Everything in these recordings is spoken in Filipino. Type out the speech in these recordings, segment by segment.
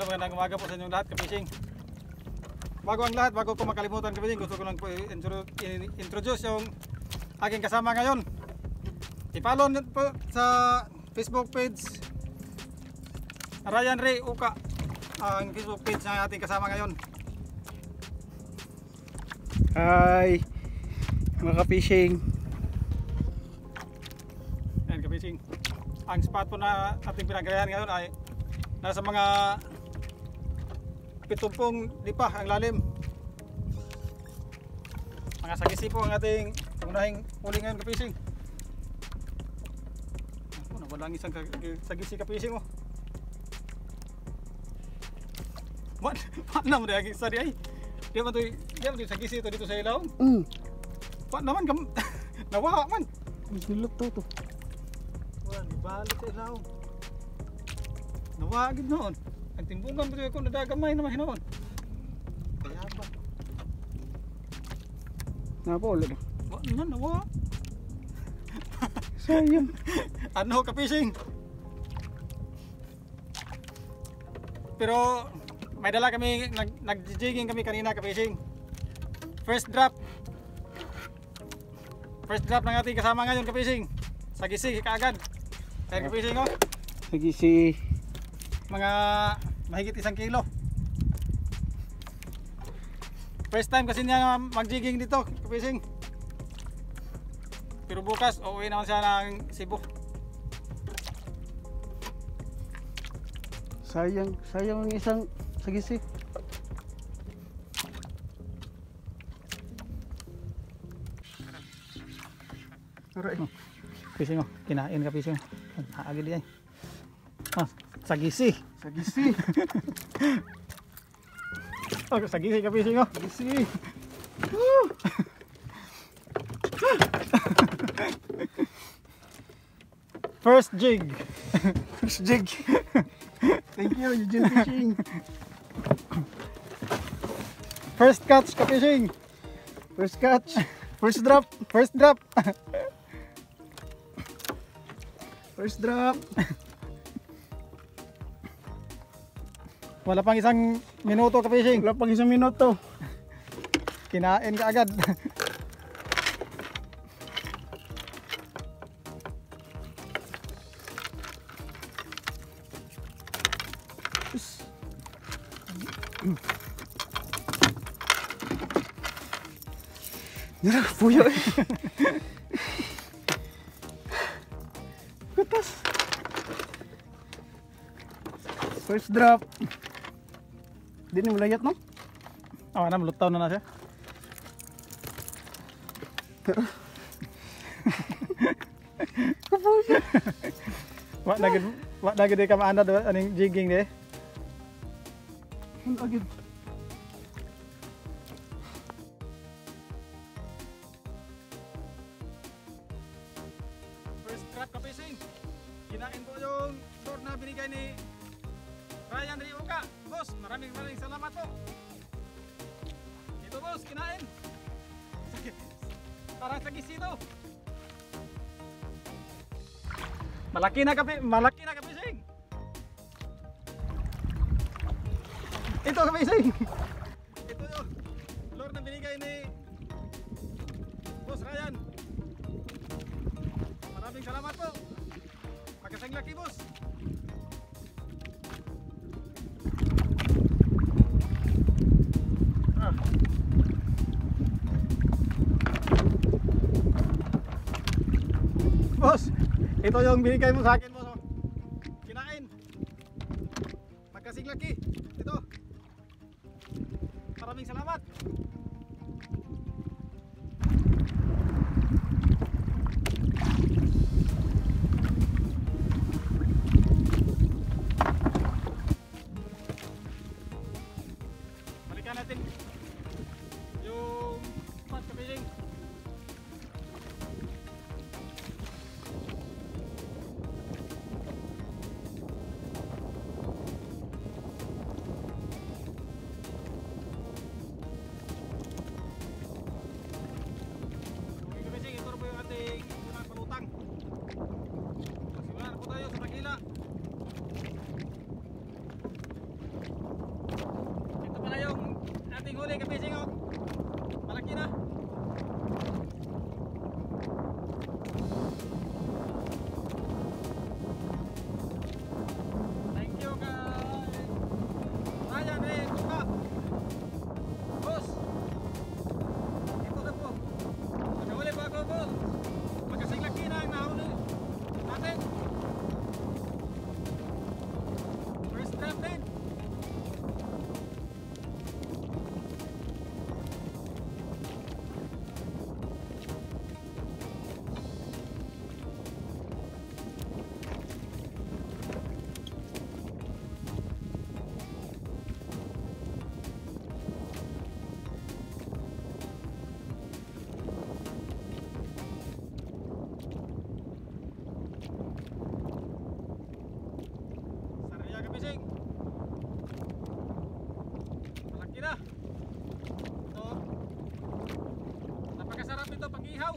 Hello, magandang umaga po sa inyong lahat, ka-fishing. Bago ang lahat, bago ko makalimutan, ka-fishing, gusto ko lang po introduce yung aking kasama ngayon. I-follow nyo po sa Facebook page Ryan Ray Uka, ang Facebook page ng ating kasama ngayon. Hi mga ka-fishing. Ayan, ka-fishing. Ang spot po na ating pinagayahan ngayon ay nasa mga 70 lipa ang lalim. Mga sagisi po ang ating unahing huli ngayon, ka-fishing. Wala ang isang sagisi, ka-fishing mo. What naman ang isa di ay? Di ba ito sagisi ito dito sa ilaw? What naman kam nawa man. Silot to. Wala ni balik sa ilaw. Nawa gid noon. Ang timbungan mo ko nadagamay naman hinoon. Kaya ba? Napolo na. What naman nawa? Sayang. Ano ka-fishing? Pero may dala kami, nag-jigging kami kanina, ka-fishing. First drop ng ating kasama ngayon, ka-fishing. Sagisi kaagad. Kaya ka-fishing oh. Sagisi. Mga mahigit 1 kilo. First time kasi niya mag-jigging dito, ka-fishing. Pero bukas, uuwi naman siya ng Cebu. Sayang ang isang sagisi. Aray. Fishing oh, kinain ka fishing. Haagid yan. Ah, sagisi. Sagisi. Oh, sagisi ka fishing oh. Sagisi. First jig. First jig. Thank you, Eugene Fishing. First catch ka fishing. First catch. First drop. First drop. First drop. Wala pang 1 minuto ka fishing. Wala pang 1 minuto. Kinain ka agad. Nara, puyo eh. Kutas. First drop. Di ni mulayat no? Oh, na lutaw na siya. Kapuyo. Wa lagi di ka maanda do aning jigging de. Ang agad. First trap ka fishing. Kinain po yung short na binigay ni Ryan Ray Uka. Boss, maraming salamat po. Ito boss, kinain. Parang sagisi ito. Malaki na ka fishing. Ito ka fishing. Ito yung lure na binigay ni Boss Ryan. Maraming salamat po. Magkasang laki boss. Boss, ito yung binigay mo sa akin boss. Kinain. Magkasing laki. Ito. Maraming salamat. Balikan natin yung spot ka fishing. Saraya ka fishing. Malaki na. Ito. Napakasarap ito pag ihaw.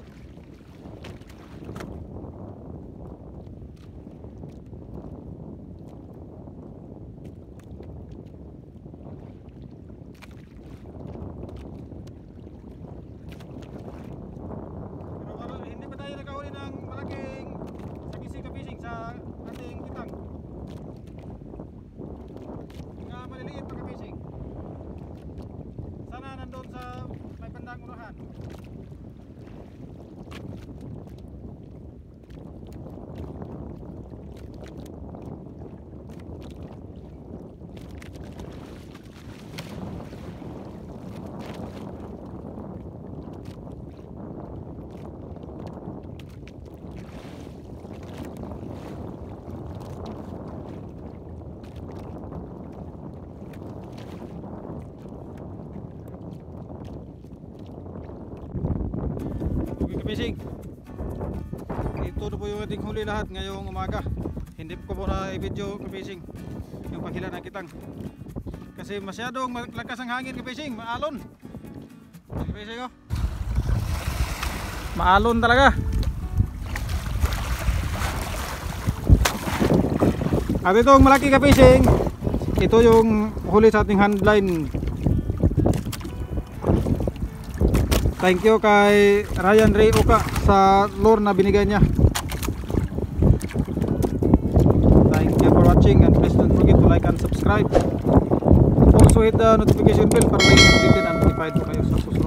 Pero hindi pa tayo nakahuli ng malaking sagisig na fishing sa ating kitang. Mga maliliit pa ka-fishing. Sana nandun sa may bandang unahan. Okay ka-fishing. Ito na po yung ating huli lahat ngayong umaga. Hindi ko muna i-video ka-fishing yung paghila ng kitang. Kasi masyadong malakas ang hangin ka-fishing, maalon. Ka-fishing oh. Maalon talaga. At itong malaki ka-fishing, ito yung huli sa ating handline. Thank you kay Ryan Ray Oka sa lure na binigay niya. Thank you for watching and please don't forget to like and subscribe. Also hit the notification bell para lagi updated and notified po kayo sa susunod.